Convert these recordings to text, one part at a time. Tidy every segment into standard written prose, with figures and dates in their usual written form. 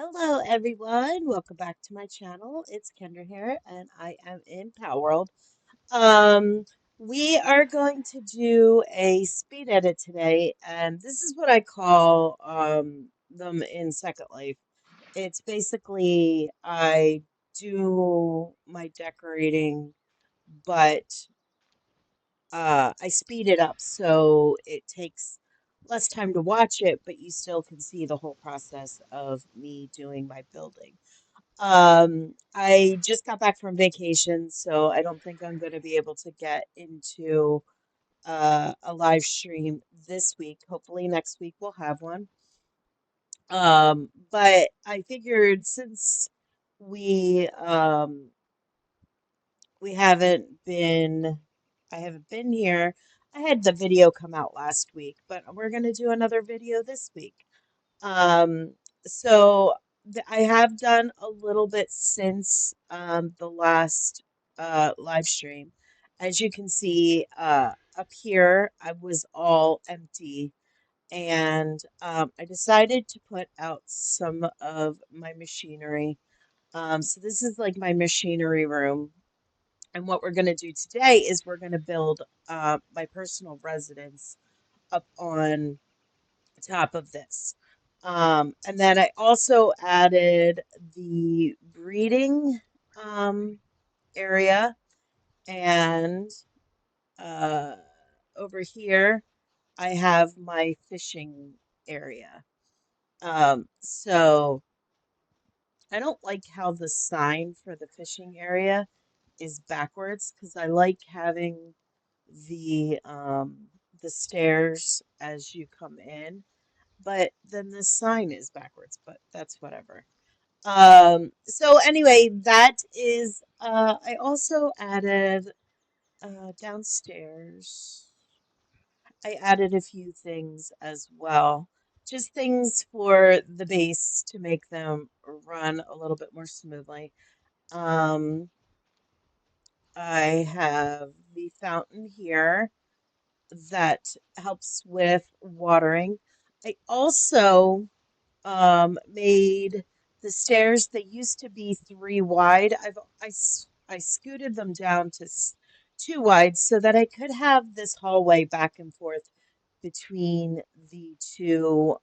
Hello, everyone. Welcome back to my channel. It's Kendra here, and I am in Palworld. Um, we are going to do a speed edit today, and this is what I call them in Second Life. It's basically I do my decorating, but I speed it up so it takes less time to watch it, but you still can see the whole process of me doing my building. I just got back from vacation, so I don't think I'm going to be able to get into a live stream this week. Hopefully next week we'll have one. But I figured since we we haven't been I haven't been here. I had the video come out last week, but we're going to do another video this week. Um, so I have done a little bit since the last live stream. As you can see, up here, I was all empty, and I decided to put out some of my machinery. So this is like my machinery room. And what we're going to do today is we're going to build my personal residence up on top of this. And then I also added the breeding um, area, and uh, over here I have my fishing area. So I don't like how the sign for the fishing area is backwards because I like having the stairs as you come in, but then the sign is backwards, but that's whatever. So anyway, that is I also added downstairs. I added a few things as well. Just things for the base to make them run a little bit more smoothly. Um, I have the fountain here that helps with watering. I also made the stairs that used to be three wide. I scooted them down to two wide so that I could have this hallway back and forth between the two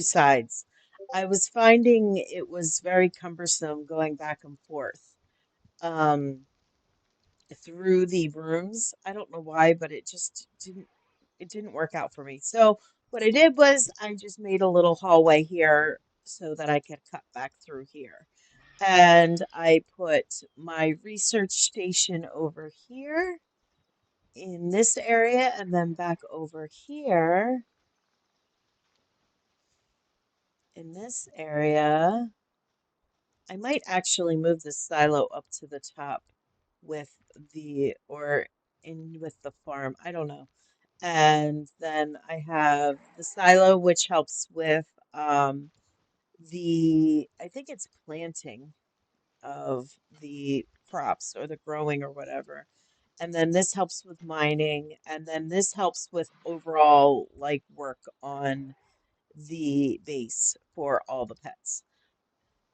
sides. I was finding it was very cumbersome going back and forth um, through the rooms. I don't know why, but it didn't work out for me. So what I did was I just made a little hallway here so that I could cut back through here. And I put my research station over here in this area and then back over here in this area. I might actually move the silo up to the top with or in with the farm. I don't know. And then I have the silo, which helps with I think it's planting of the crops or the growing or whatever. And then this helps with mining, and then this helps with overall like work on the base for all the pets.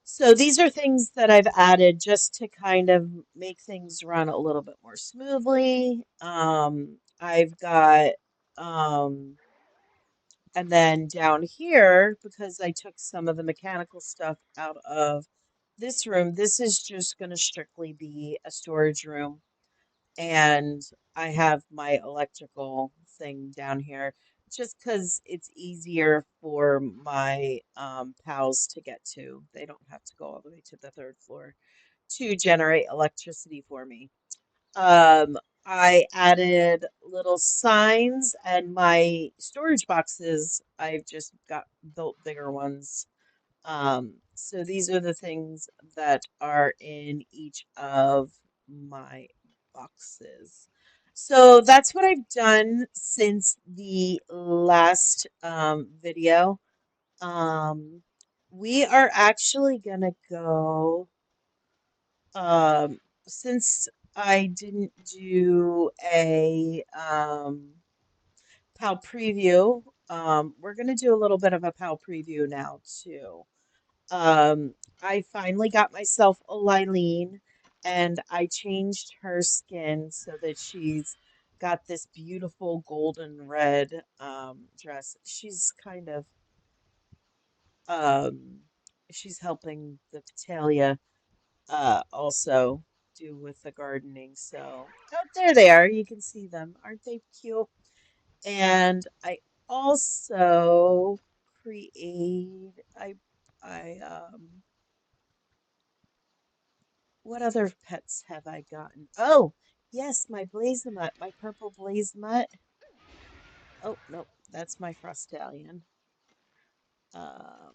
So these are things that I've added just to kind of make things run a little bit more smoothly. I've got um, and then down here, because I took some of the mechanical stuff out of this room, this is just going to strictly be a storage room. And I have my electrical thing down here just because it's easier for my pals to get to. They don't have to go all the way to the third floor to generate electricity for me. Um, I added little signs and my storage boxes. I've just got built bigger ones. So these are the things that are in each of my boxes. So that's what I've done since the last video. Um, we are actually gonna go. Since I didn't do a PAL preview, we're gonna do a little bit of a PAL preview now too. Um, I finally got myself a Lylene, and I changed her skin so that she's got this beautiful golden red dress. Um, she's helping the Petalia also do with the gardening. So, oh, there they are. You can see them. Aren't they cute? And I also create I what other pets have I gotten? Oh, yes, my Blazemut, my purple Blazemut. Oh, no, that's my Frostallion. Um,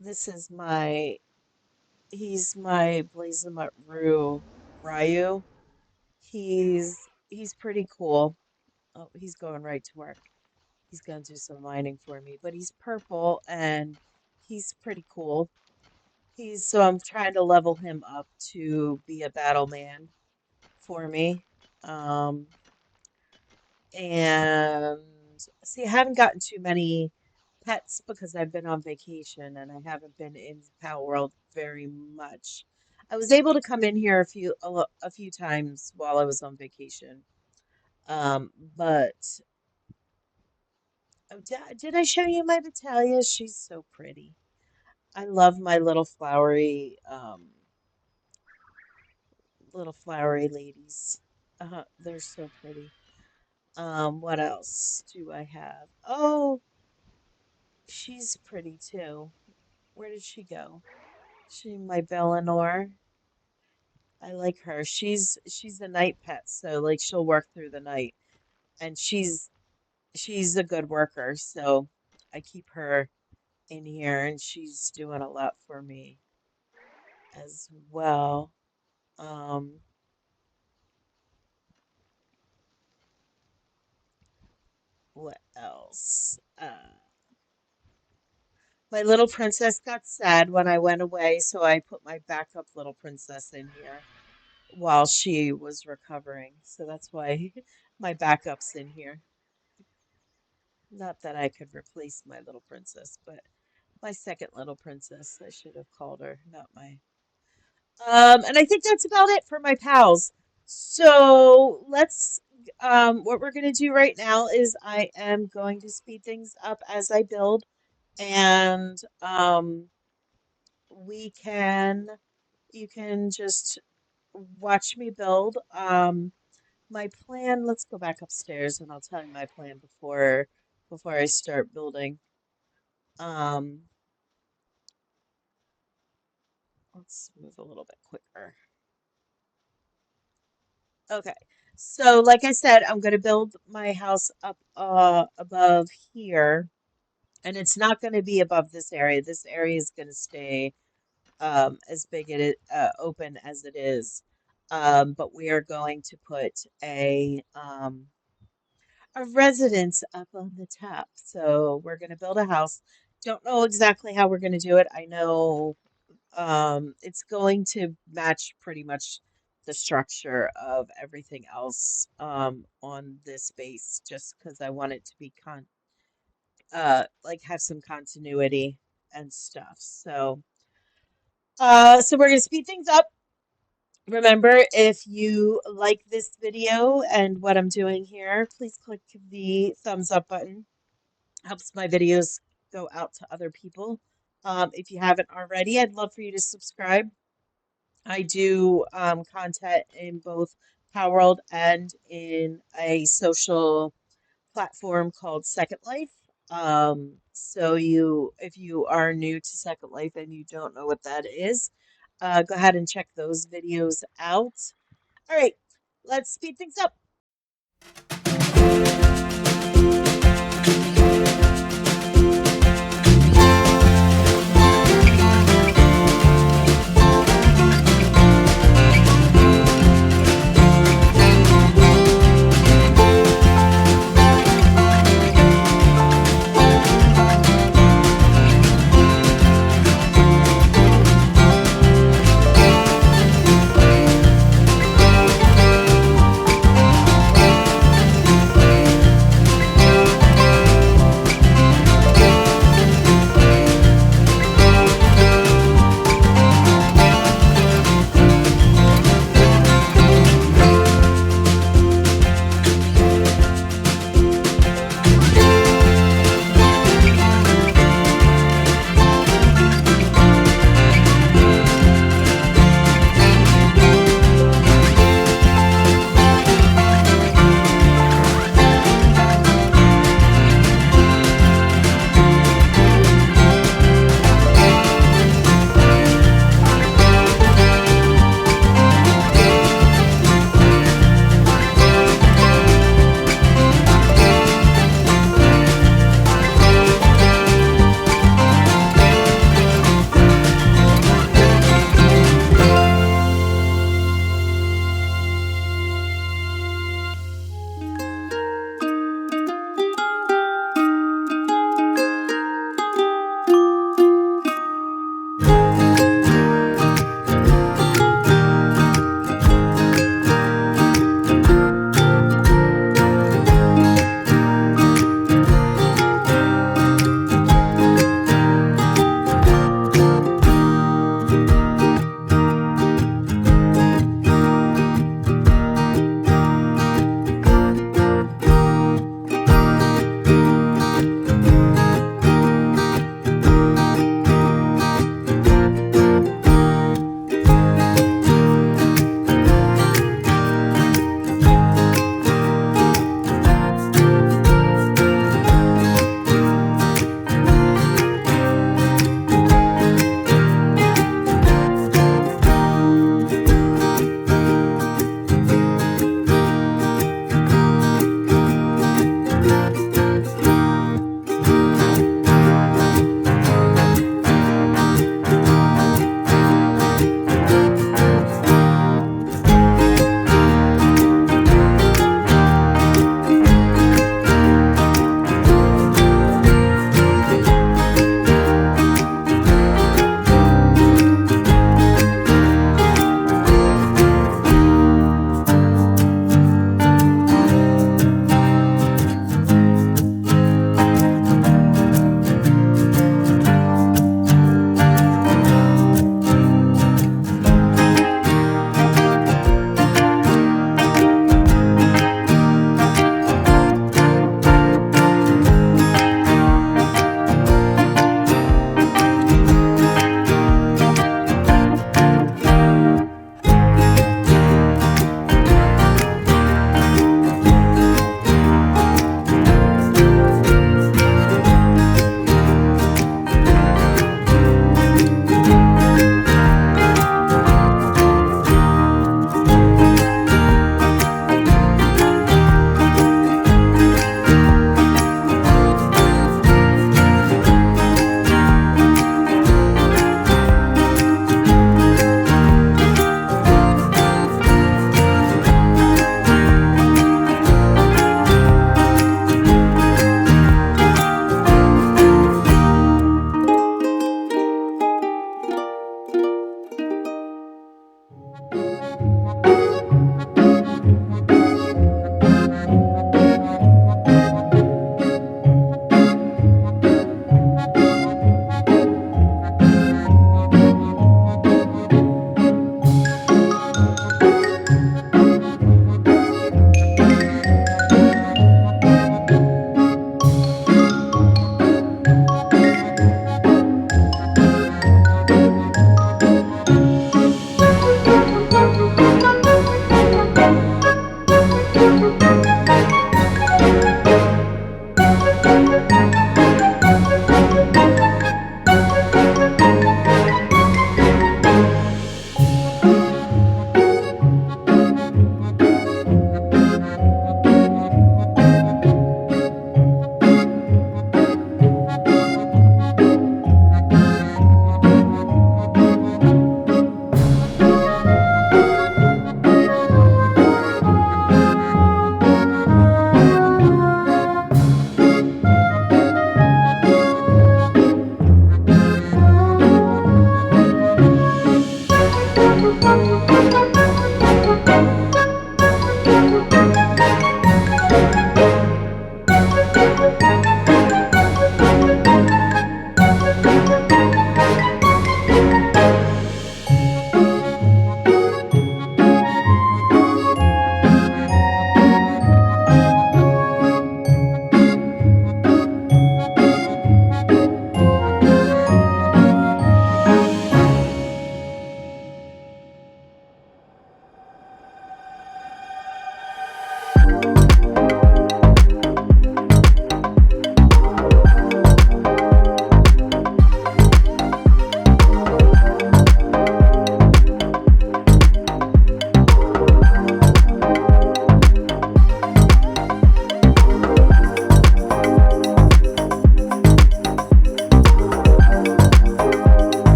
this is he's my Blazemut Ryu. He's pretty cool. Oh, he's going right to work. He's gonna do some mining for me, but he's purple and he's pretty cool. So I'm trying to level him up to be a battle man for me. Um, and see, I haven't gotten too many pets because I've been on vacation and I haven't been in Palworld very much. I was able to come in here a few times while I was on vacation. But oh, did I show you my Vitalia? She's so pretty. I love my little flowery ladies. They're so pretty. What else do I have? Oh, she's pretty too. Where did she go? My Bellinor. I like her. She's a night pet, so like she'll work through the night, and she's a good worker, so I keep her in here, and she's doing a lot for me as well. Um, what else? My little princess got sad when I went away, so I put my backup little princess in here while she was recovering. So that's why my backup's in here. Not that I could replace my little princess, but my second little princess, I should have called her, not my. And I think that's about it for my pals. So what we're going to do right now is I am going to speed things up as I build, and we can, you can just watch me build. My plan, let's go back upstairs and I'll tell you my plan before I start building. Um, let's move a little bit quicker. Okay. So like I said, I'm going to build my house up above here, and it's not going to be above this area. This area is going to stay as big open as it is. But we are going to put a residence up on the top. So we're going to build a house. Don't know exactly how we're going to do it. I know it's going to match pretty much the structure of everything else on this base, just because I want it to be like have some continuity and stuff. So we're going to speed things up. Remember, if you like this video and what I'm doing here, please click the thumbs up button. Helps my videos go out to other people. If you haven't already, I'd love for you to subscribe. I do content in both Palworld and in a social platform called Second Life. If you are new to Second Life and you don't know what that is, go ahead and check those videos out. All right, let's speed things up.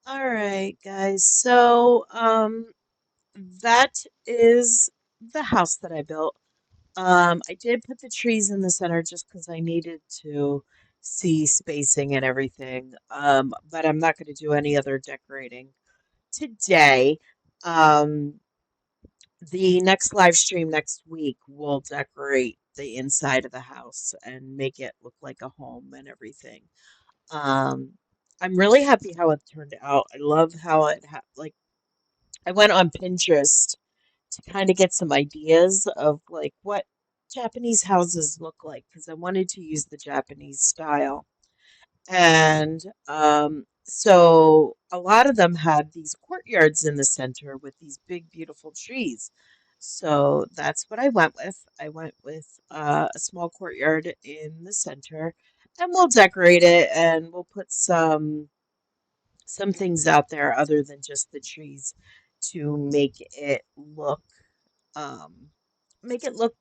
All right, guys. So, that is the house that I built. I did put the trees in the center just because I needed to see spacing and everything. But I'm not going to do any other decorating today. Um, the next live stream next week will decorate the inside of the house and make it look like a home and everything. Um, I'm really happy how it turned out. I love how like I went on Pinterest to kind of get some ideas of like what Japanese houses look like because I wanted to use the Japanese style. And so a lot of them had these courtyards in the center with these big, beautiful trees. So that's what I went with. I went with a small courtyard in the center, and we'll decorate it and we'll put some things out there other than just the trees to um make it look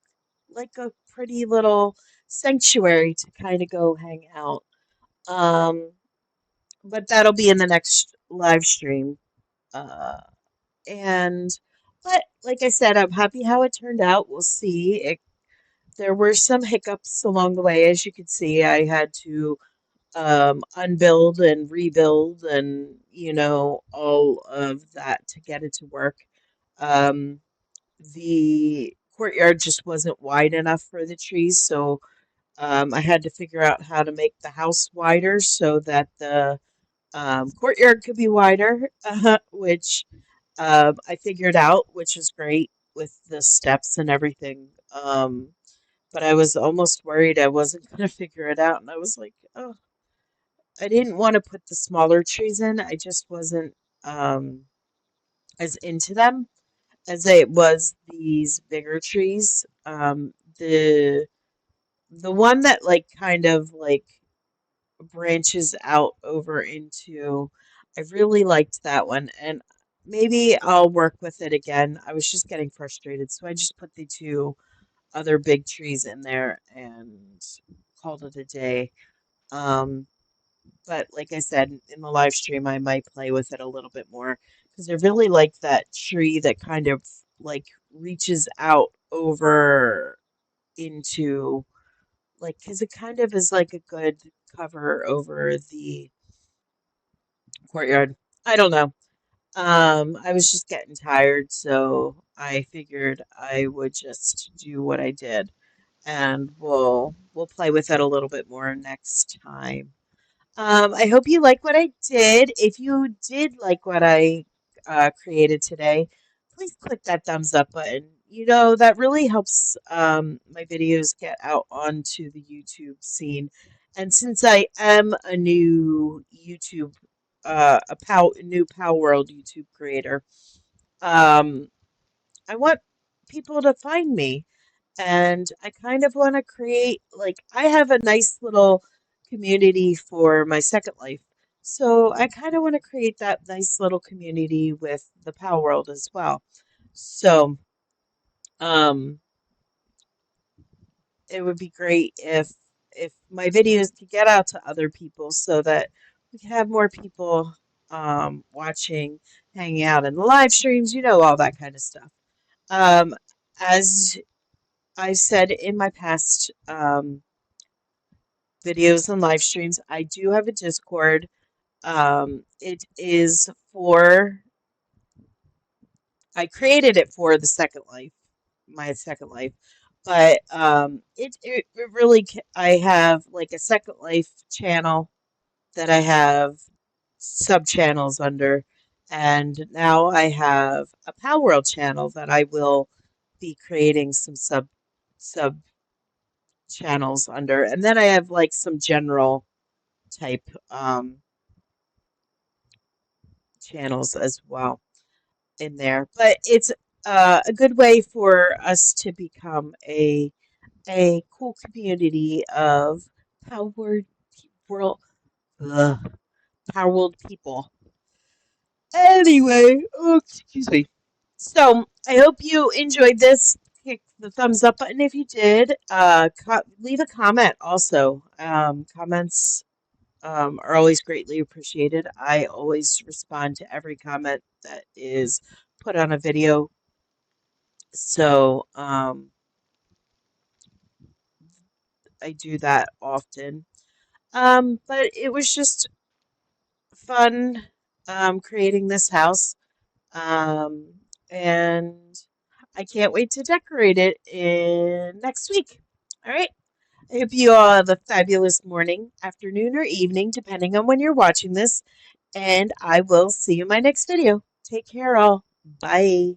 like a pretty little sanctuary to kind of go hang out. Um, but that'll be in the next live stream. Uh, and but like I said, I'm happy how it turned out. We'll see. There were some hiccups along the way, as you can see. I had to unbuild and rebuild and all of that to get it to work. Um, the courtyard just wasn't wide enough for the trees, so I had to figure out how to make the house wider so that the courtyard could be wider, which I figured out, which is great with the steps and everything. But I was almost worried I wasn't going to figure it out, and I was like, oh, I didn't want to put the smaller trees in. I just wasn't um, as into them as it was these bigger trees. The one that like kind of like branches out over into. I really liked that one, and maybe I'll work with it again. I was just getting frustrated, so I just put the two other big trees in there and called it a day. Um, but like I said in the live stream, I might play with it a little bit more because I really like that tree that kind of like reaches out over into like because it kind of is like a good cover over the courtyard. I don't know. I was just getting tired, so I figured I would just do what I did, and we'll play with it a little bit more next time. I hope you like what I did. If you did like what I created today, please click that thumbs up button. You know, that really helps my videos get out onto the YouTube scene. And since I am a new YouTube, new Palworld YouTube creator, um, I want people to find me. And I kind of want to create, like, I have a nice little community for my Second Life. So I kind of want to create that nice little community with the Power World as well. So um, it would be great if my videos could get out to other people so that we can have more people watching, hanging out in the live streams, you know, all that kind of stuff. Um, as I've said in my past videos and live streams. I do have a Discord. It is for, I created it for the Second Life, my Second Life, but it really, I have like a Second Life channel that I have sub channels under, and now I have a Power World channel that I will be creating some sub channels under, and then I have like some general type channels as well in there. But it's a good way for us to become a cool community of powered world ugh, power world people. Anyway, oh, excuse me. So I hope you enjoyed this. Click the thumbs up button if you did. Leave a comment also. Comments are always greatly appreciated. I always respond to every comment that is put on a video. So I do that often. But it was just fun creating this house. Um, and I can't wait to decorate it in next week. All right. I hope you all have a fabulous morning, afternoon, or evening, depending on when you're watching this. And I will see you in my next video. Take care, all. Bye.